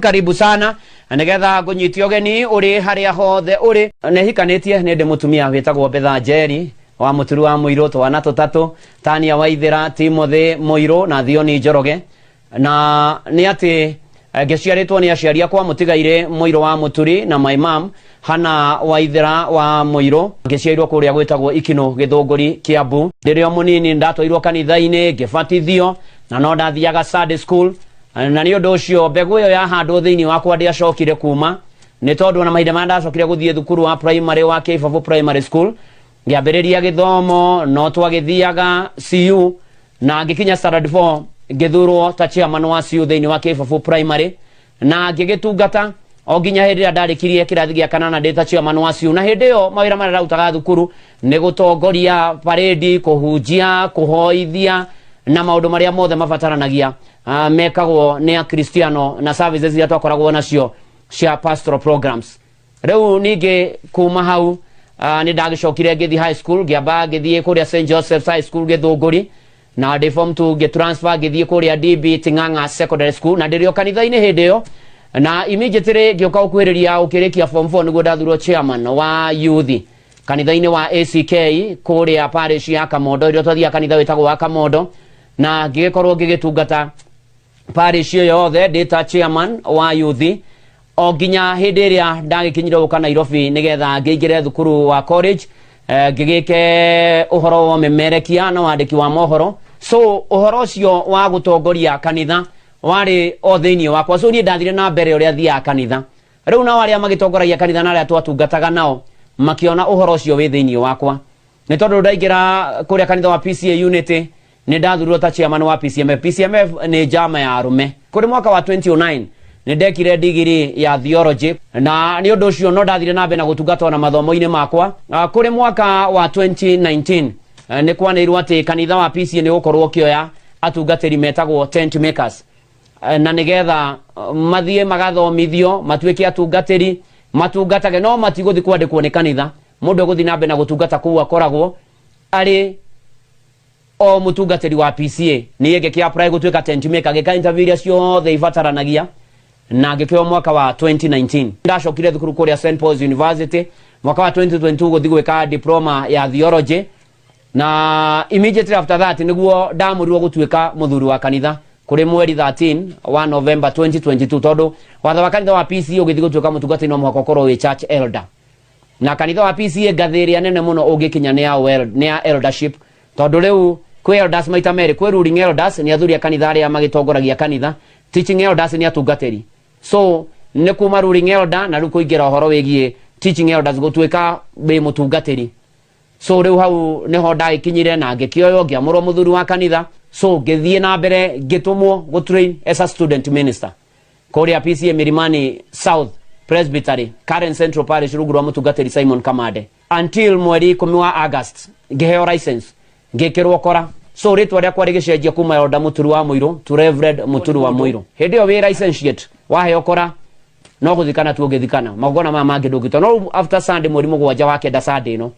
karibu sana nigetha ngunyitio geni uri haria hothe uri nehikanetie nende mutumia wetagwo Betha Njeri wa Muturu wa Muiro twana tutatu Tania Waithira Timothy Muiro na Thioni Njoroge na ni ati ngeciaritwo ni aciari akwa Mutigaire Muiro wa Muturi na my mom Hana Waithira wa Muiro ngeciairwo kuria gwetagwo Ikino Githunguri Kiambu ndirio munini ndatwairwo kanitha-ini ngibatithio na no ndathiaga Sunday school na ni undu ucio mbegu iyo yahandwo thiini wakwa ndiacokire kuma ni tondu na mahinda mandacokire guthie thukuru wa primary wa Kibabu Primary School ngiambiriria githomo no twagithiaga CU na ngikinya standard 4 ngithurwo ta chairman wa CU thiini wa Kibabu Primary na ngigitungata o nginya hindi ndarikirie kirathi gia kanana ndita chairman wa CU na hindi yo mawira mara rautaga thukuru ni gutongoria parade kuhunjia kuhoithia na maundu maria mothe mabataranagia mekagwo ni a Cristiano na services iria twakoragwo nacio cia pastoral programs. Riu ningi kuma hau ni ndagicokire ngithi high school ngiamba ngithie kuria St Joseph's High School Githunguri na ndi form 2 ngitransfer ngithie kuria DB Ting'ang'a Secondary School na ndirio kanitha-ini hindi yo na immediately ngioka ukuhiriria ukirikia form 4 niguo ndathurwo chairman wa youth kanitha-ini wa ACK kuria parish ya Kamondo irio twathia kanitha wetagwo wa Kamondo na ngigikorwo ngigitungata parish yo yothe ndita chairman wa youth o nginya hindi iria ndagikinyire guka Nairobi nigetha ngingire thukuru wa college ngigike uhoro wa memerekia na wandiki wa mohoro so uhoro ucio wa gutongoria kanitha wari o thiini wakwa so ni ndathire na mbere uria thia kanitha riu na waria magitongoragia kanitha na aria twatungataga nao makiona uhoro ucio wi thiini wakwa ni tondu ndaingira kuria kanitha wa PCA Unity ni ndathurwo ta chairman wa PCMF ni jama ya arume kuri mwaka wa 2009 ni ndekire degree ya theology na ni undu ucio no ndathire na mbere na gutungata na mathomo-ini makwa kuri mwaka wa 2019 ni kwanirwo ati kanitha wa PCA ni gukorwo kioya atungatiri metagwo tent makers na nigetha mathie magathomithio matuike atungatiri matungatage no matiguthi kwandikwo ni kanitha mundu guthi na mbere na gutungata kuu akoragwo ari o mutungatiri wa PCA ni yege kia apply gutuika tent maker gika interview ciothe ibataranagia na ngikio mwaka wa 2019 ndacokire thukuru kuria St Paul's University mwaka wa 2022 guthi gwika diploma ya theology na immediately after that niguo ndamurirwo gutuika muthuri wa kanitha kuri mweri 13 wa November 2022 tondu watho wa kanitha wa PCA ugithi gutuika mutungatiri no mwaka ukorwo wi church elder na kanitha wa PCA gathiri anene muno ungikinya ni ya eldership tondu riu kwi elders maita meri kwi ruling elders ni athuri a kanitha aria magitongoragia kanitha teaching elders ni atungatiri so ni kuma ruling elder na riu kuingira uhoro wigie teaching elders gutuika be mutungatiri so riu hau niho ndakinyire na ngikioyo ngiamurwo muthuri wa kanitha so ngithie na mbere ngitumwo go train as a student minister kuria PCA Milimani South Presbytery current Central Parish ruguru wa mutungatiri Simon Kamande until mweri 10 wa August ngiheo license ngikirwo kora so ritwa ria kwari gicenjia kuma Elder Muturu wa Muiro to Reverend Muturu wa Muiro hindi yo wi license yet waheo kora no guthikana tu ngithikana magona ma mangi ndugito no after Sunday mweri mugwanja wa kenda Sunday no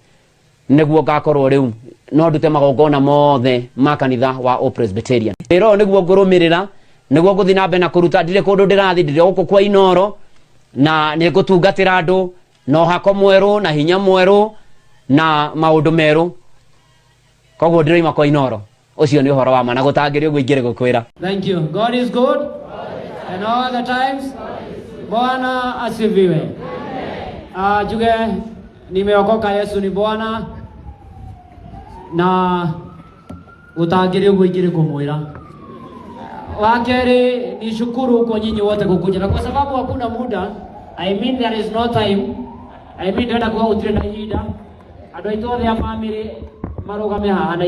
niguo gakorwo riu no ndute magongona mothe makanitha wa O Presbyterian iro niguo ngurumirira niguo guthi na mbere na kuruta ndire kundu ndirathi ndire guku kwa Inoro na ni gutungatira andu no hako mweru na hinya mweru na maundu meru koguo ndiraima kwa Inoro ucio ni uhoro wa mana gutangirio guingire gukwira. Thank you. God is good and all the times. Bwana asifiwe. Juge nimeokoka, Yesu ni Bwana na utangirio guingire kumwira. Wakeri ni shukuru kwa nyinyi wote kukuja na kwa sababu hakuna muda, I mean there is no time. I mean ndenda kwa utire na hida. Andu aitothe a family marugame haha na